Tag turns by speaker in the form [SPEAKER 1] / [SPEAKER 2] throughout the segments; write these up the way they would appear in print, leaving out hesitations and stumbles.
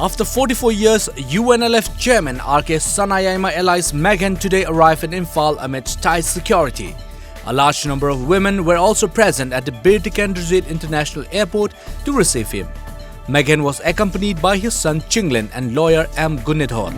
[SPEAKER 1] After 44 years, UNLF Chairman RK Sanayama allies Meghan today arrived in Imphal amidst tight security. A large number of women were also present at the Bir Tikenderzit International Airport to receive him. Meghan was accompanied by his son Chinglin and lawyer M. Gunidhar.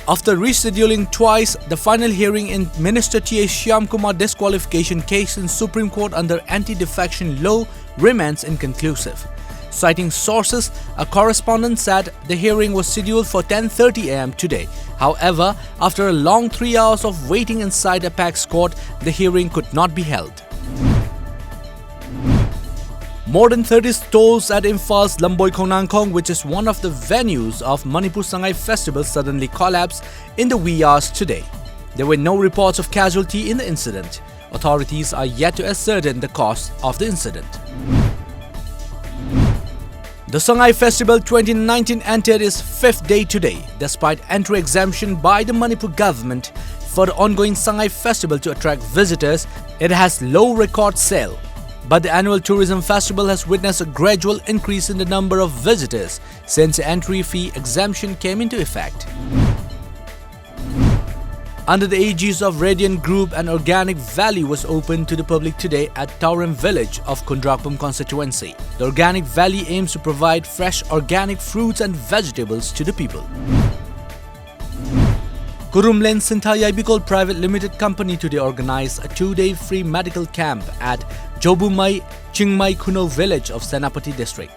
[SPEAKER 1] After rescheduling twice, the final hearing in Minister T.A. Shyamkumar disqualification case in Supreme Court under anti-defection law remains inconclusive. Citing sources, a correspondent said the hearing was scheduled for 10:30 am today. However, after a long 3 hours of waiting inside Apex Court, the hearing could not be held. More than 30 stalls at Imphal's Lamboy Khonangkhong, which is one of the venues of Manipur Sangai Festival, suddenly collapsed in the wee hours today. There were no reports of casualty in the incident. Authorities are yet to ascertain the cause of the incident. The Sangai Festival 2019 entered its fifth day today, despite entry exemption by the Manipur government for the ongoing Sangai Festival to attract visitors. It has low record sale. But the annual tourism festival has witnessed a gradual increase in the number of visitors since the entry fee exemption came into effect. Under the aegis of Radiant Group, an organic valley was opened to the public today at Tauram village of Kundrakpum constituency. The organic valley aims to provide fresh organic fruits and vegetables to the people. Kurumlen Sinthayaibikol Private Limited Company today organized a 2-day free medical camp at Jobumai Chingmai Kuno village of Senapati district.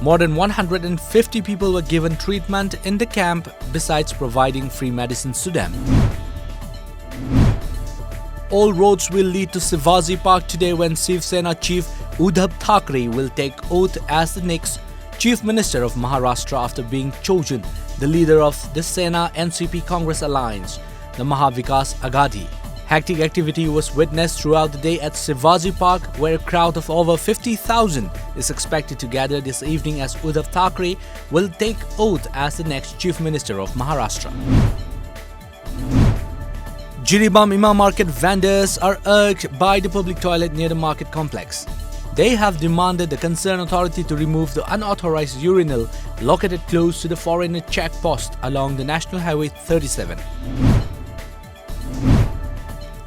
[SPEAKER 1] More than 150 people were given treatment in the camp besides providing free medicines to them. All roads will lead to Shivaji Park today when Shiv Sena Chief Uddhav Thackeray will take oath as the next Chief Minister of Maharashtra after being chosen the leader of the Sena NCP Congress alliance, the Mahavikas Aghadi. Hectic activity was witnessed throughout the day at Shivaji Park, where a crowd of over 50,000 is expected to gather this evening as Uddhav Thackeray will take oath as the next Chief Minister of Maharashtra. Jiribam Imam market vendors are urged by the public toilet near the market complex. They have demanded the concerned authority to remove the unauthorized urinal located close to the foreigner check post along the National Highway 37.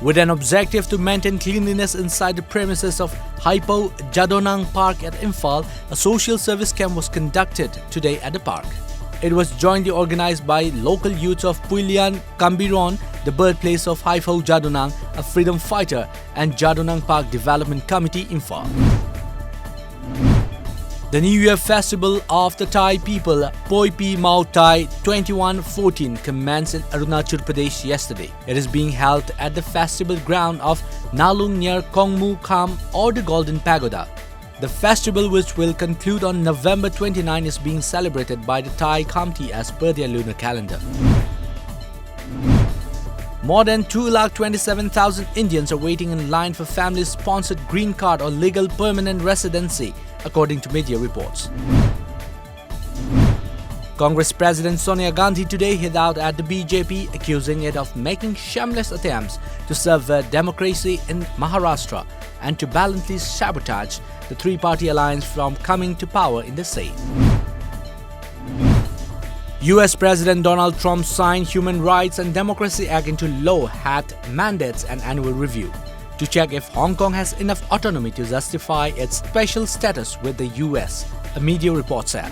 [SPEAKER 1] With an objective to maintain cleanliness inside the premises of Hypo Jadonang Park at Imphal, a social service camp was conducted today at the park. It was jointly organized by local youths of Puilian Kambiron, the birthplace of Hypo Jadonang, a freedom fighter, and Jadonang Park Development Committee, Imphal. The New Year Festival of the Thai people, Poi Pi Mau Thai 2114, commenced in Arunachal Pradesh yesterday. It is being held at the festival ground of Nalung near Kongmu Kham or the Golden Pagoda. The festival, which will conclude on November 29, is being celebrated by the Thai Khamti as per their lunar calendar. More than 227,000 Indians are waiting in line for family-sponsored green card or legal permanent residency, according to media reports. Congress President Sonia Gandhi today hit out at the BJP, accusing it of making shameless attempts to subvert democracy in Maharashtra and to blatantly sabotage the three-party alliance from coming to power in the state. US President Donald Trump signed Human Rights and Democracy Act into law that mandates an annual review to check if Hong Kong has enough autonomy to justify its special status with the US, a media report said.